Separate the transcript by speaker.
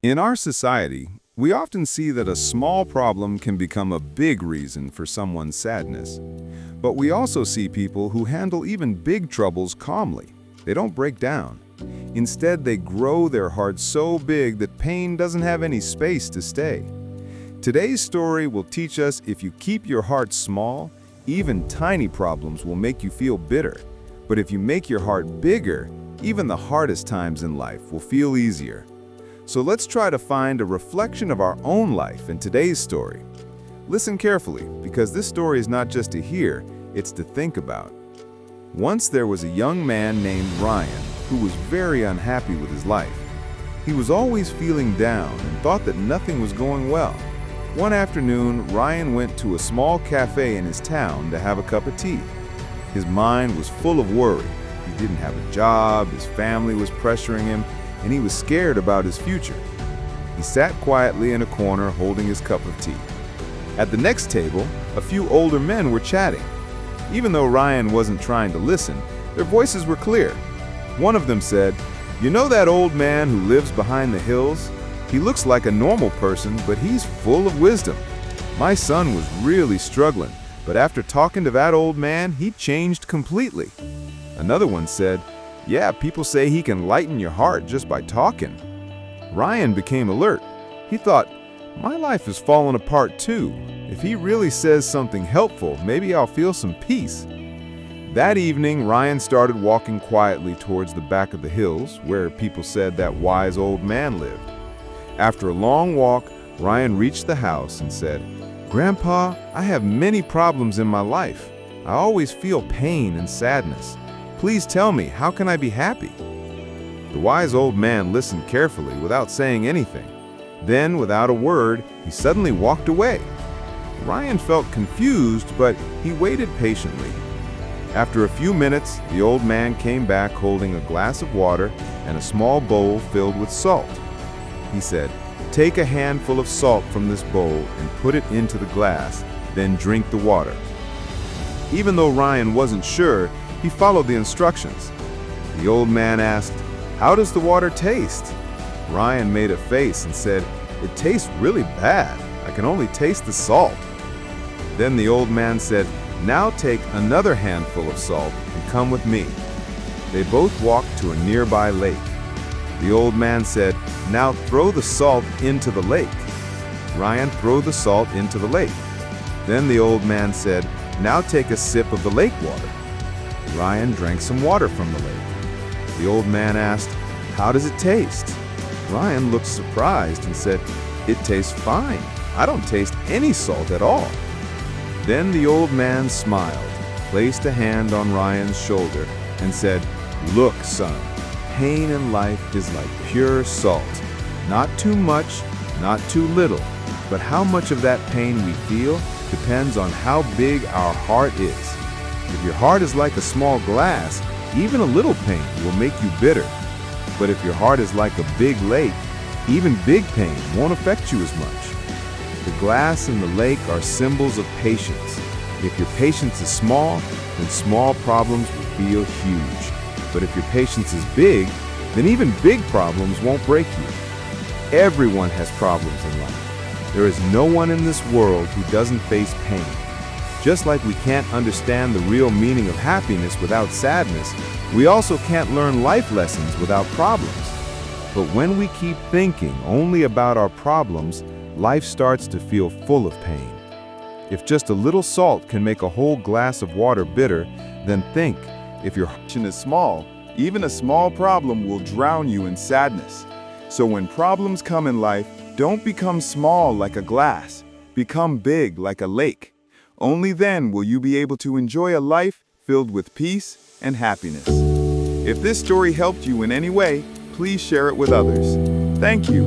Speaker 1: In our society, we often see that a small problem can become a big reason for someone's sadness. But we also see people who handle even big troubles calmly. They don't break down. Instead, they grow their heart so big that pain doesn't have any space to stay. Today's story will teach us if you keep your heart small, even tiny problems will make you feel bitter. But if you make your heart bigger, even the hardest times in life will feel easier. So let's try to find a reflection of our own life in today's story. Listen carefully, because this story is not just to hear, it's to think about. Once there was a young man named Ryan who was very unhappy with his life. He was always feeling down and thought that nothing was going well. One afternoon, Ryan went to a small cafe in his town to have a cup of tea. His mind was full of worry. He didn't have a job, his family was pressuring him, and he was scared about his future. He sat quietly in a corner holding his cup of tea. At the next table, a few older men were chatting. Even though Ryan wasn't trying to listen, their voices were clear. One of them said, "You know that old man who lives behind the hills? He looks like a normal person, but he's full of wisdom. My son was really struggling, but after talking to that old man, he changed completely." Another one said, "Yeah, people say he can lighten your heart just by talking." Ryan became alert. He thought, "My life is falling apart too. If he really says something helpful, maybe I'll feel some peace." That evening, Ryan started walking quietly towards the back of the hills, where people said that wise old man lived. After a long walk, Ryan reached the house and said, "Grandpa, I have many problems in my life. I always feel pain and sadness. Please tell me, how can I be happy?" The wise old man listened carefully without saying anything. Then, without a word, he suddenly walked away. Ryan felt confused, but he waited patiently. After a few minutes, the old man came back holding a glass of water and a small bowl filled with salt. He said, "Take a handful of salt from this bowl and put it into the glass, then drink the water." Even though Ryan wasn't sure, he followed the instructions. The old man asked, "How does the water taste?" Ryan made a face and said, "It tastes really bad. I can only taste the salt." Then the old man said, "Now take another handful of salt and come with me." They both walked to a nearby lake. The old man said, "Now throw the salt into the lake." Ryan threw the salt into the lake. Then the old man said, "Now take a sip of the lake water." Ryan drank some water from the lake. The old man asked, "How does it taste?" Ryan looked surprised and said, "It tastes fine. I don't taste any salt at all." Then the old man smiled, placed a hand on Ryan's shoulder, and said, "Look, son, pain in life is like pure salt. Not too much, not too little, but how much of that pain we feel depends on how big our heart is. If your heart is like a small glass, even a little pain will make you bitter. But if your heart is like a big lake, even big pain won't affect you as much." The glass and the lake are symbols of patience. If your patience is small, then small problems will feel huge. But if your patience is big, then even big problems won't break you. Everyone has problems in life. There is no one in this world who doesn't face pain. Just like we can't understand the real meaning of happiness without sadness, we also can't learn life lessons without problems. But when we keep thinking only about our problems, life starts to feel full of pain. If just a little salt can make a whole glass of water bitter, then think, if your heart is small, even a small problem will drown you in sadness. So when problems come in life, don't become small like a glass. Become big like a lake. Only then will you be able to enjoy a life filled with peace and happiness. If this story helped you in any way, please share it with others. Thank you.